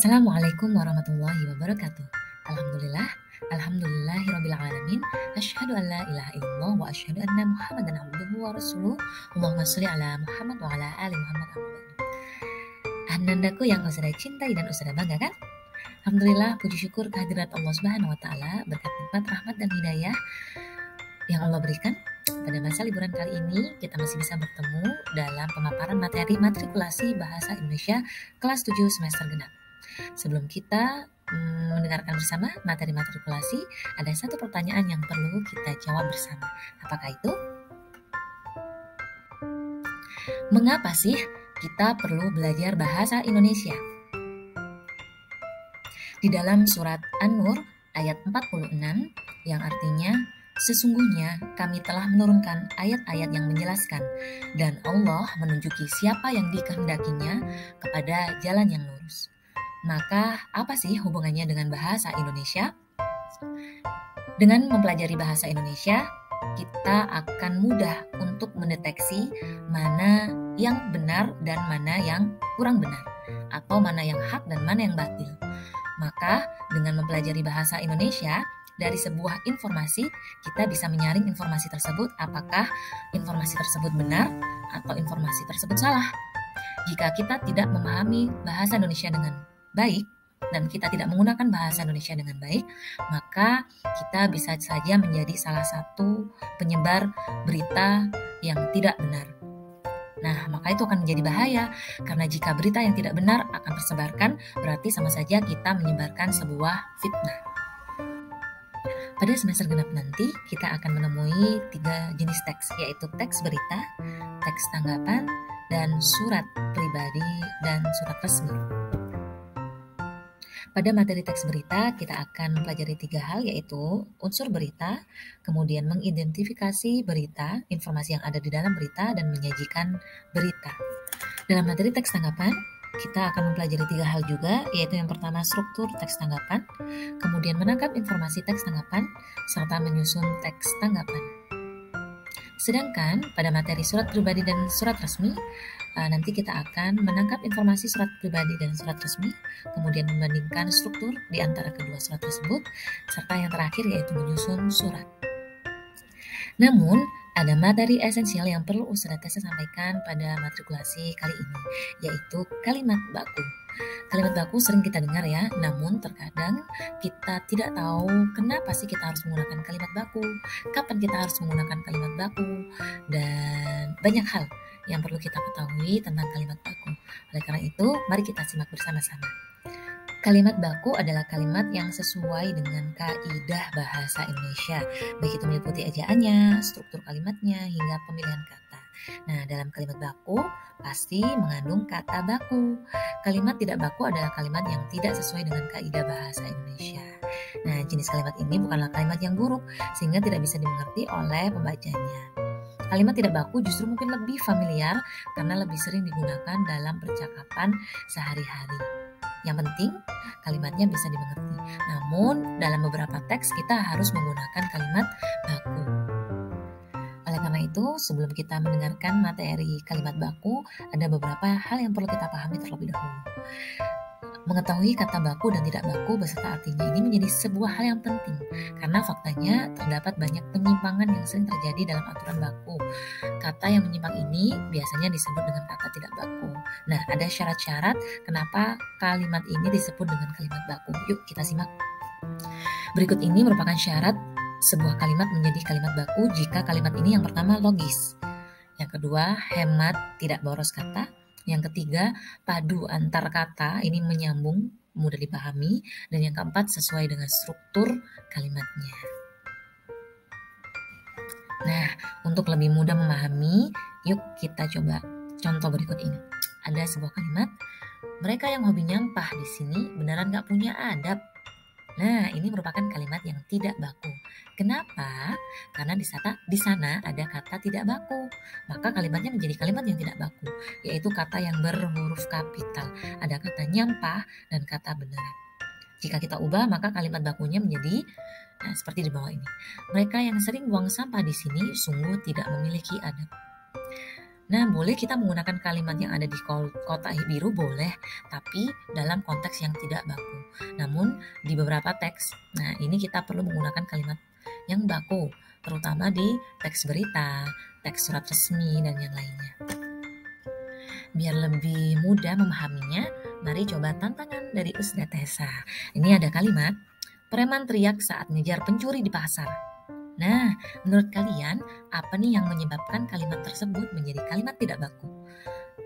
Assalamualaikum warahmatullahi wabarakatuh. Alhamdulillah, alhamdulillahirabbil alamin. Asyhadu an la ilaha illallah wa asyhadu anna Muhammadan abduhu wa rasuluh. Allahumma shalli ala Muhammad wa ala ali Muhammad. Anandaku yang Usada cintai dan Usada banggakan. Alhamdulillah, puji syukur kehadirat Allah Subhanahu wa taala berkat nikmat rahmat dan hidayah yang Allah berikan. Pada masa liburan kali ini, kita masih bisa bertemu dalam pemaparan materi matrikulasi Bahasa Indonesia kelas 7 semester genap. Sebelum kita mendengarkan bersama materi matrikulasi, ada satu pertanyaan yang perlu kita jawab bersama. Apakah itu? Mengapa sih kita perlu belajar bahasa Indonesia? Di dalam surat An-Nur ayat 46 yang artinya sesungguhnya kami telah menurunkan ayat-ayat yang menjelaskan dan Allah menunjuki siapa yang dikehendakinya kepada jalan yang lurus. Maka apa sih hubungannya dengan bahasa Indonesia? Dengan mempelajari bahasa Indonesia, kita akan mudah untuk mendeteksi mana yang benar dan mana yang kurang benar, atau mana yang hak dan mana yang batil. Maka dengan mempelajari bahasa Indonesia, dari sebuah informasi, kita bisa menyaring informasi tersebut apakah informasi tersebut benar atau informasi tersebut salah. Jika kita tidak memahami bahasa Indonesia dengan baik dan kita tidak menggunakan bahasa Indonesia dengan baik, maka kita bisa saja menjadi salah satu penyebar berita yang tidak benar. Nah, maka itu akan menjadi bahaya karena jika berita yang tidak benar akan tersebarkan, berarti sama saja kita menyebarkan sebuah fitnah. Pada semester genap nanti, kita akan menemui 3 jenis teks, yaitu teks berita, teks tanggapan, dan surat pribadi dan surat resmi. Pada materi teks berita, kita akan mempelajari 3 hal, yaitu unsur berita, kemudian mengidentifikasi berita, informasi yang ada di dalam berita, dan menyajikan berita. Dalam materi teks tanggapan, kita akan mempelajari 3 hal juga, yaitu yang pertama struktur teks tanggapan, kemudian menangkap informasi teks tanggapan, serta menyusun teks tanggapan. Sedangkan pada materi surat pribadi dan surat resmi, nanti kita akan menangkap informasi surat pribadi dan surat resmi, kemudian membandingkan struktur di antara kedua surat tersebut, serta yang terakhir yaitu menyusun surat. Namun, ada materi esensial yang perlu Ustazah Tessa sampaikan pada matrikulasi kali ini, yaitu kalimat baku. Kalimat baku sering kita dengar ya, namun terkadang kita tidak tahu kenapa sih kita harus menggunakan kalimat baku, kapan kita harus menggunakan kalimat baku, dan banyak hal yang perlu kita ketahui tentang kalimat baku. Oleh karena itu, mari kita simak bersama-sama. Kalimat baku adalah kalimat yang sesuai dengan kaidah bahasa Indonesia, baik itu meliputi ejaannya, struktur kalimatnya, hingga pemilihan kata. Nah, dalam kalimat baku pasti mengandung kata baku. Kalimat tidak baku adalah kalimat yang tidak sesuai dengan kaidah bahasa Indonesia. Nah, jenis kalimat ini bukanlah kalimat yang buruk, sehingga tidak bisa dimengerti oleh pembacanya. Kalimat tidak baku justru mungkin lebih familiar karena lebih sering digunakan dalam percakapan sehari-hari. Yang penting, kalimatnya bisa dimengerti. Namun, dalam beberapa teks kita harus menggunakan kalimat baku. Oleh karena itu, sebelum kita mendengarkan materi kalimat baku, ada beberapa hal yang perlu kita pahami terlebih dahulu. Mengetahui kata baku dan tidak baku beserta artinya ini menjadi sebuah hal yang penting karena faktanya terdapat banyak penyimpangan yang sering terjadi dalam aturan baku. Kata yang menyimpang ini biasanya disebut dengan kata tidak baku. Nah, ada syarat-syarat kenapa kalimat ini disebut dengan kalimat baku. Yuk kita simak. Berikut ini merupakan syarat sebuah kalimat menjadi kalimat baku jika kalimat ini yang pertama logis, yang kedua hemat tidak boros kata, yang ketiga, padu antar kata, ini menyambung, mudah dipahami. Dan yang keempat, sesuai dengan struktur kalimatnya. Nah, untuk lebih mudah memahami, yuk kita coba contoh berikut ini. Ada sebuah kalimat, mereka yang hobi nyampah di sini beneran gak punya adab. Nah, ini merupakan kalimat yang tidak baku. Kenapa? Karena di sana ada kata tidak baku. Maka kalimatnya menjadi kalimat yang tidak baku, yaitu kata yang berhuruf kapital. Ada kata nyampah dan kata beneran. Jika kita ubah, maka kalimat bakunya menjadi seperti di bawah ini. Mereka yang sering buang sampah di sini sungguh tidak memiliki adab. Nah, boleh kita menggunakan kalimat yang ada di kotak biru boleh, tapi dalam konteks yang tidak baku. Namun di beberapa teks, nah ini kita perlu menggunakan kalimat yang baku, terutama di teks berita, teks surat resmi, dan yang lainnya. Biar lebih mudah memahaminya, mari coba tantangan dari Ustazah Tessa. Ini ada kalimat, preman teriak saat ngejar pencuri di pasar. Nah, menurut kalian, apa nih yang menyebabkan kalimat tersebut menjadi kalimat tidak baku?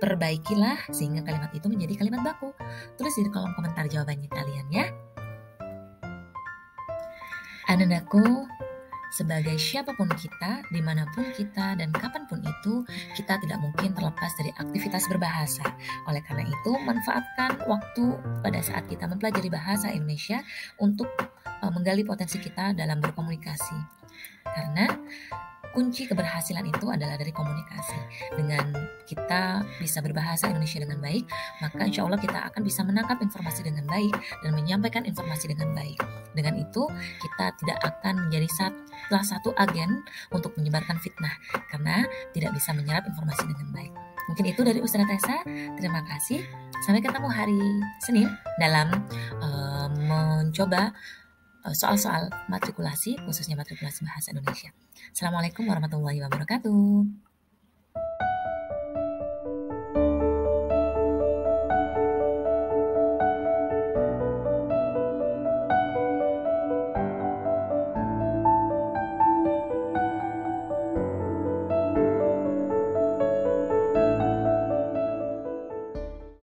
Perbaikilah sehingga kalimat itu menjadi kalimat baku. Tulis di kolom komentar jawabannya kalian ya. Anandaku, sebagai siapapun kita, dimanapun kita, dan kapanpun itu, kita tidak mungkin terlepas dari aktivitas berbahasa. Oleh karena itu, manfaatkan waktu pada saat kita mempelajari bahasa Indonesia untuk menggali potensi kita dalam berkomunikasi. Karena kunci keberhasilan itu adalah dari komunikasi. Dengan kita bisa berbahasa Indonesia dengan baik, maka insya Allah kita akan bisa menangkap informasi dengan baik dan menyampaikan informasi dengan baik. Dengan itu, kita tidak akan menjadi salah satu agen untuk menyebarkan fitnah, karena tidak bisa menyerap informasi dengan baik. Mungkin itu dari Ustazah Tessa. Terima kasih. Sampai ketemu hari Senin dalam mencoba soal-soal matrikulasi, khususnya matrikulasi bahasa Indonesia. Assalamualaikum warahmatullahi wabarakatuh.